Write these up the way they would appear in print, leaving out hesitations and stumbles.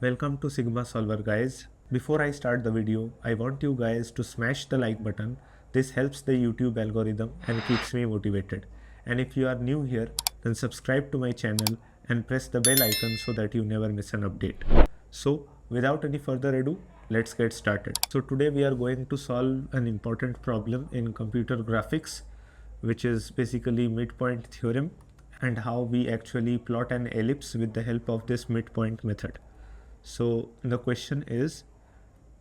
Welcome to Sigma Solver guys. Before I start the video, I want you guys to smash the like button. This helps the YouTube algorithm and keeps me motivated. And if you are new here, then subscribe to my channel and press the bell icon so that you never miss an update. So without any further ado, let's get started. So today we are going to solve an important problem in computer graphics, which is basically midpoint theorem and how we actually plot an ellipse with the help of this midpoint method. So the question is,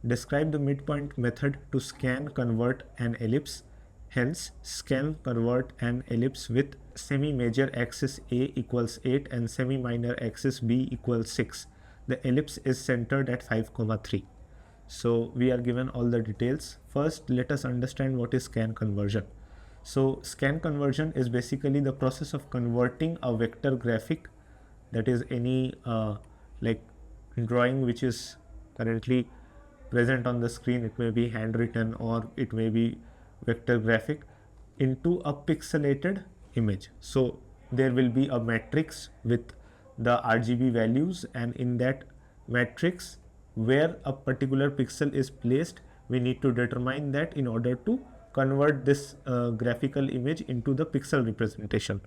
describe the midpoint method to scan convert an ellipse. Hence, scan convert an ellipse with semi-major axis A equals 8 and semi-minor axis B equals 6. The ellipse is centered at 5, 3. So we are given all the details. First, let us understand what is scan conversion. So scan conversion is basically the process of converting a vector graphic, that is any like drawing which is currently present on the screen. It may be handwritten or it may be vector graphic, into a pixelated image. So there will be a matrix with the RGB values, and in that matrix where a particular pixel is placed, we need to determine that in order to convert this graphical image into the pixel representation.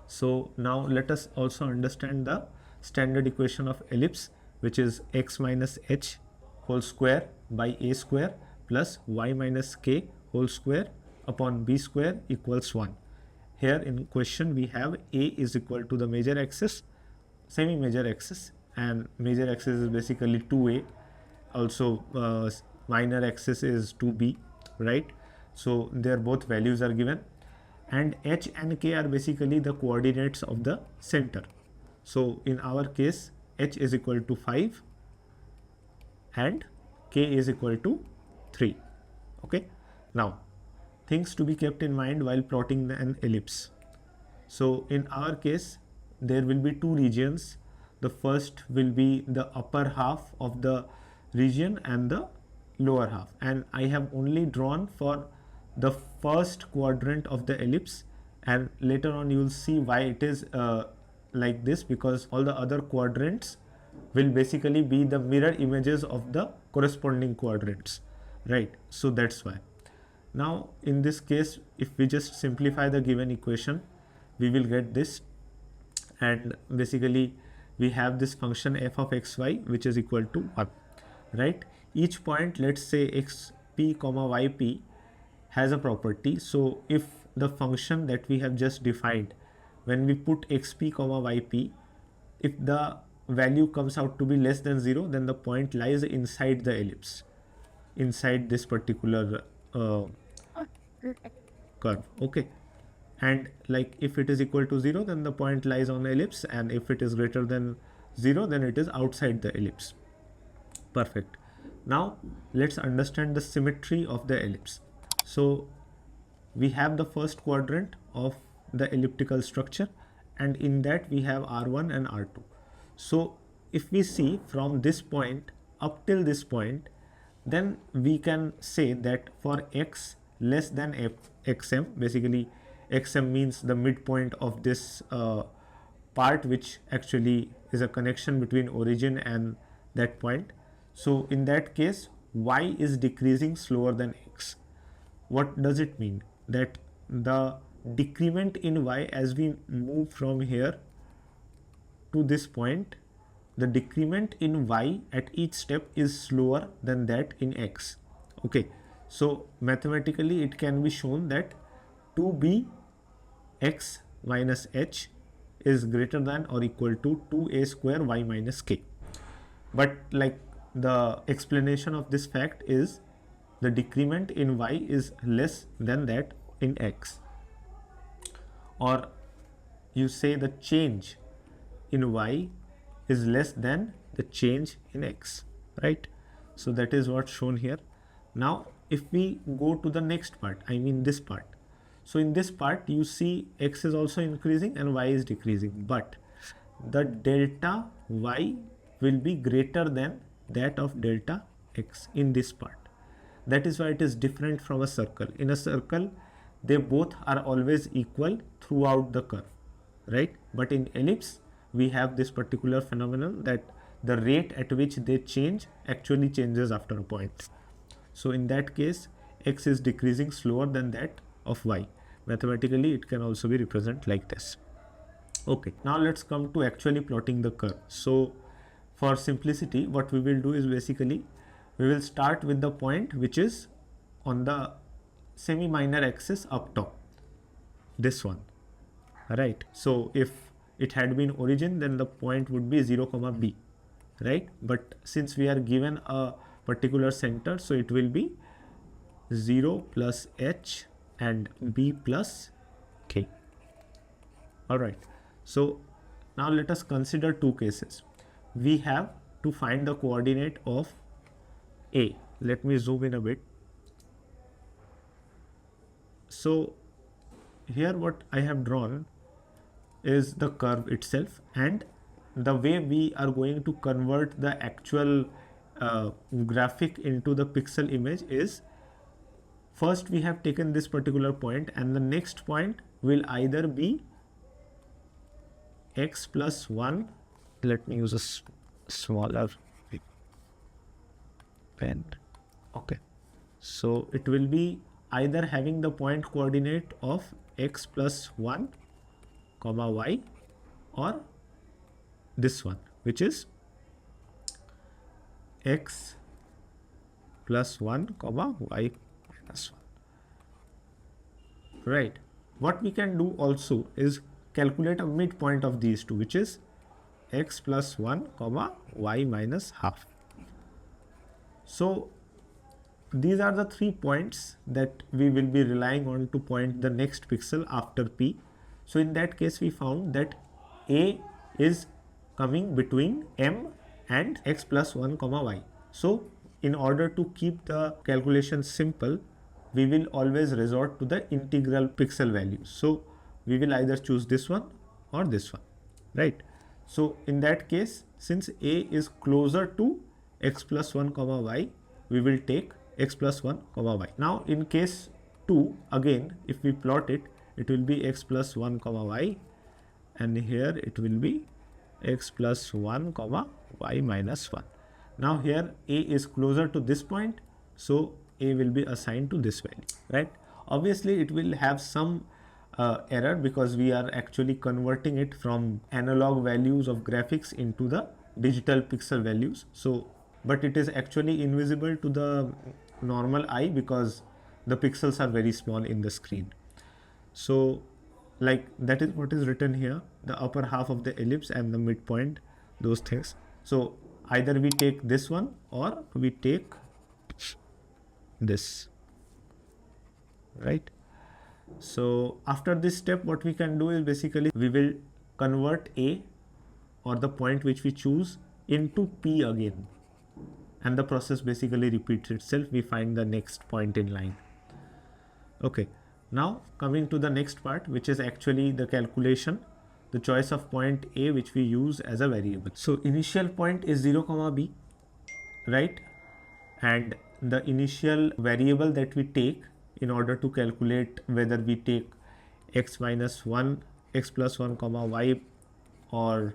So now let us also understand the standard equation of ellipse, which is x minus h whole square by a square plus y minus k whole square upon b square equals 1. Here in question we have a is equal to the major axis, semi-major axis, and major axis is basically 2a. Also minor axis is 2b, right? So their both values are given, and h and k are basically the coordinates of the center. So in our case, h is equal to 5 and k is equal to 3. Okay. Now, things to be kept in mind while plotting an ellipse. So in our case, there will be two regions. The first will be the upper half of the region and the lower half. And I have only drawn for the first quadrant of the ellipse, and later on you will see why it is like this, because all the other quadrants will basically be the mirror images of the corresponding quadrants, right? So that's why. Now in this case, if we just simplify the given equation, we will get this, and basically we have this function f of xy which is equal to 1, right? Each point, let's say xp comma yp, has a property. So if the function that we have just defined, when we put xp comma yp, if the value comes out to be less than 0, then the point lies inside the ellipse, inside this particular curve. Okay. And like if it is equal to 0, then the point lies on the ellipse, and if it is greater than 0, then it is outside the ellipse. Perfect. Now let's understand the symmetry of the ellipse. So we have the first quadrant of the elliptical structure, and in that we have R1 and R2. So if we see from this point up till this point, then we can say that for x less than xm, basically xm means the midpoint of this part, which actually is a connection between origin and that point. So in that case, y is decreasing slower than x. What does it mean? That the decrement in y as we move from here to this point, the decrement in y at each step is slower than that in x. Okay. So mathematically it can be shown that 2b x minus h is greater than or equal to 2a square y minus k. But like the explanation of this fact is the decrement in y is less than that in x, or you say the change in y is less than the change in x, right? So that is what's shown here. Now if we go to the next part, I mean this part. So in this part you see x is also increasing and y is decreasing, but the delta y will be greater than that of delta x in this part. That is why it is different from a circle. In a circle, they both are always equal throughout the curve, right? But in ellipse, we have this particular phenomenon that the rate at which they change actually changes after a point. So in that case, x is decreasing slower than that of y. Mathematically, it can also be represented like this. Okay, now let's come to actually plotting the curve. So for simplicity, what we will do is basically we will start with the point which is on the semi-minor axis up top, this one. Right. So if it had been origin, then the point would be 0 comma b, right? But since we are given a particular center, so it will be 0 plus h and b plus k. All right. So now let us consider two cases. We have to find the coordinate of a. Let me zoom in a bit. So here what I have drawn is the curve itself, and the way we are going to convert the actual graphic into the pixel image is, first we have taken this particular point, and the next point will either be x plus 1. Let me use a smaller pen. Okay, so it will be either having the point coordinate of x plus 1 comma y, or this one, which is x plus 1 comma y minus 1. Right. What we can do also is calculate a midpoint of these two, which is x plus 1 comma y minus half. So these are the 3 points that we will be relying on to point the next pixel after P. So in that case, we found that A is coming between M and x plus 1 comma y. So in order to keep the calculation simple, we will always resort to the integral pixel values. So we will either choose this one or this one, right? So in that case, since A is closer to x plus 1 comma y, we will take x plus 1 comma y. Now in case 2, again, if we plot it, it will be x plus 1 comma y, and here it will be x plus 1 comma y minus 1. Now here A is closer to this point, so A will be assigned to this value, right? Obviously it will have some error because we are actually converting it from analog values of graphics into the digital pixel values. So but it is actually invisible to the normal eye because the pixels are very small in the screen. So like that is what is written here, the upper half of the ellipse and the midpoint, those things. So either we take this one or we take this, right? So after this step, what we can do is basically we will convert A, or the point which we choose, into P again, and the process basically repeats itself. We find the next point in line. Okay, now coming to the next part, which is actually the calculation, the choice of point A, which we use as a variable. So initial point is 0 comma b, right? And the initial variable that we take in order to calculate whether we take x minus 1, x plus 1 comma y, or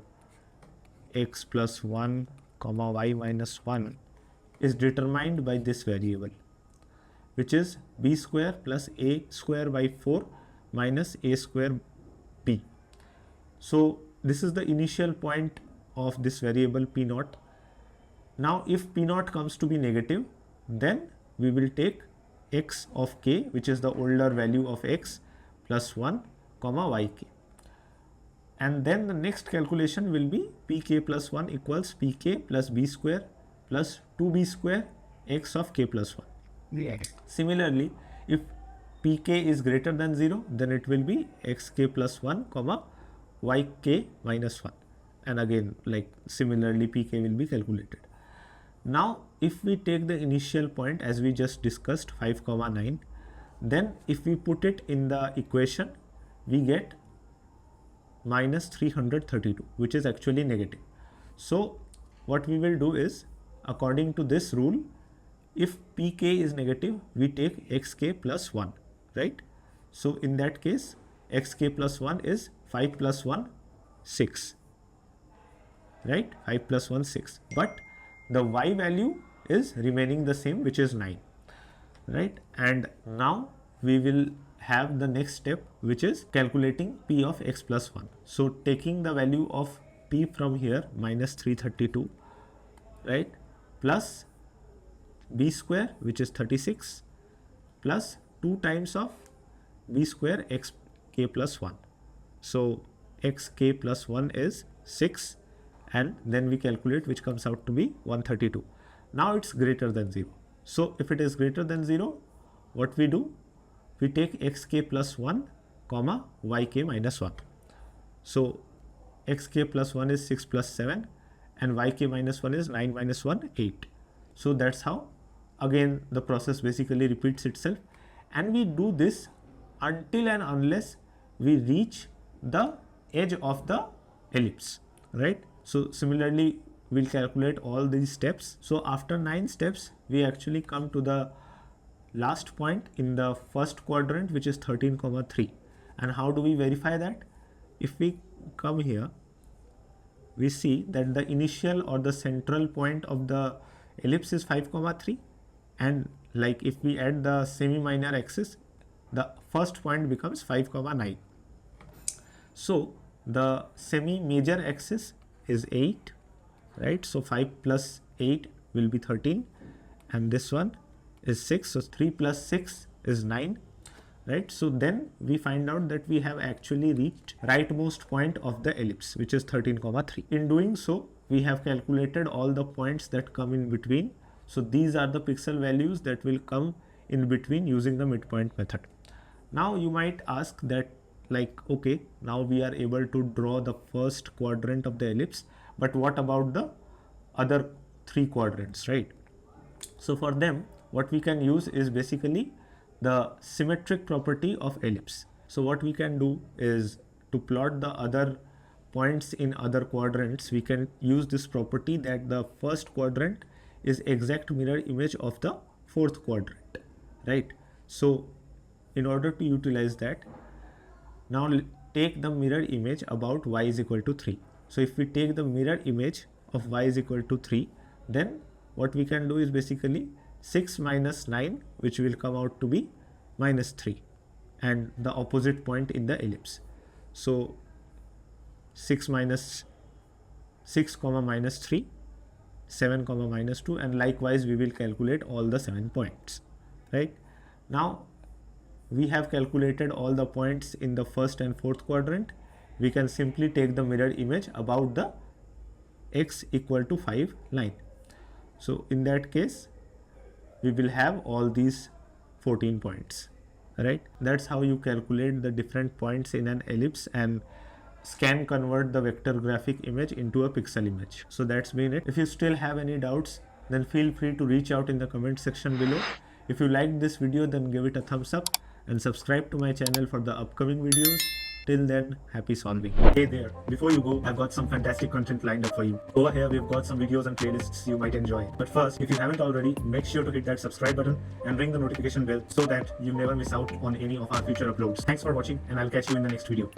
x plus 1 comma y minus 1 is determined by this variable, which is b square plus a square by 4 minus a square b. So this is the initial point of this variable p naught. Now if p naught comes to be negative, then we will take x of k, which is the older value of x, plus 1 comma yk. And then the next calculation will be pk plus 1 equals pk plus b square plus 2b square x of k plus 1. Yes. Similarly, if pk is greater than 0, then it will be xk plus 1 comma yk minus 1. And again, like similarly, pk will be calculated. Now if we take the initial point as we just discussed, 5 comma 9, then if we put it in the equation, we get minus 332, which is actually negative. So what we will do is, according to this rule, if pk is negative, we take xk plus 1, right? So in that case, xk plus 1 is 5 plus 1, 6. right? 5 plus 1, 6. But the y value is remaining the same, which is 9, right? And now we will have the next step, which is calculating p of x plus 1. So taking the value of p from here, minus 332, right, plus b square, which is 36, plus 2 times of b square x k plus 1. So x k plus 1 is 6, and then we calculate, which comes out to be 132. Now it's greater than 0. So if it is greater than 0, what we do? We take xk plus 1 comma yk minus 1. So xk plus 1 is 6 plus 7, and yk minus 1 is 9 minus 1, 8. So that's how again the process basically repeats itself, and we do this until and unless we reach the edge of the ellipse, right? So similarly we'll calculate all these steps. So after 9 steps we actually come to the last point in the first quadrant, which is 13,3. And how do we verify that? If we come here, we see that the initial or the central point of the ellipse is 5,3, and like if we add the semi-minor axis, the first point becomes 5,9. So the semi-major axis is 8, right? So 5 plus 8 will be 13, and this one is 6. So 3 plus 6 is 9, right? So then we find out that we have actually reached rightmost point of the ellipse, which is 13,3. In doing so, we have calculated all the points that come in between. So these are the pixel values that will come in between using the midpoint method. Now you might ask that, like, okay, now we are able to draw the first quadrant of the ellipse, but what about the other 3 quadrants, right? So for them, what we can use is basically the symmetric property of ellipse. So what we can do is to plot the other points in other quadrants, we can use this property that the first quadrant is exact mirror image of the fourth quadrant, right? So in order to utilize that, now take the mirror image about y is equal to 3. So if we take the mirror image of y is equal to 3, then what we can do is basically 6 minus 9, which will come out to be minus 3, and the opposite point in the ellipse. So 6 minus 6 comma minus 3, 7 comma minus 2, and likewise we will calculate all the 7 points, right? Now we have calculated all the points in the first and fourth quadrant. We can simply take the mirror image about the x equal to 5 line. So in that case, we will have all these 14 points, right? That's how you calculate the different points in an ellipse and scan convert the vector graphic image into a pixel image. So that's been it. If you still have any doubts, then feel free to reach out in the comment section below. If you liked this video, then give it a thumbs up and subscribe to my channel for the upcoming videos. Till then, happy solving. Hey there, before you go, I've got some fantastic content lined up for you. Over here, we've got some videos and playlists you might enjoy. But first, if you haven't already, make sure to hit that subscribe button and ring the notification bell so that you never miss out on any of our future uploads. Thanks for watching, and I'll catch you in the next video.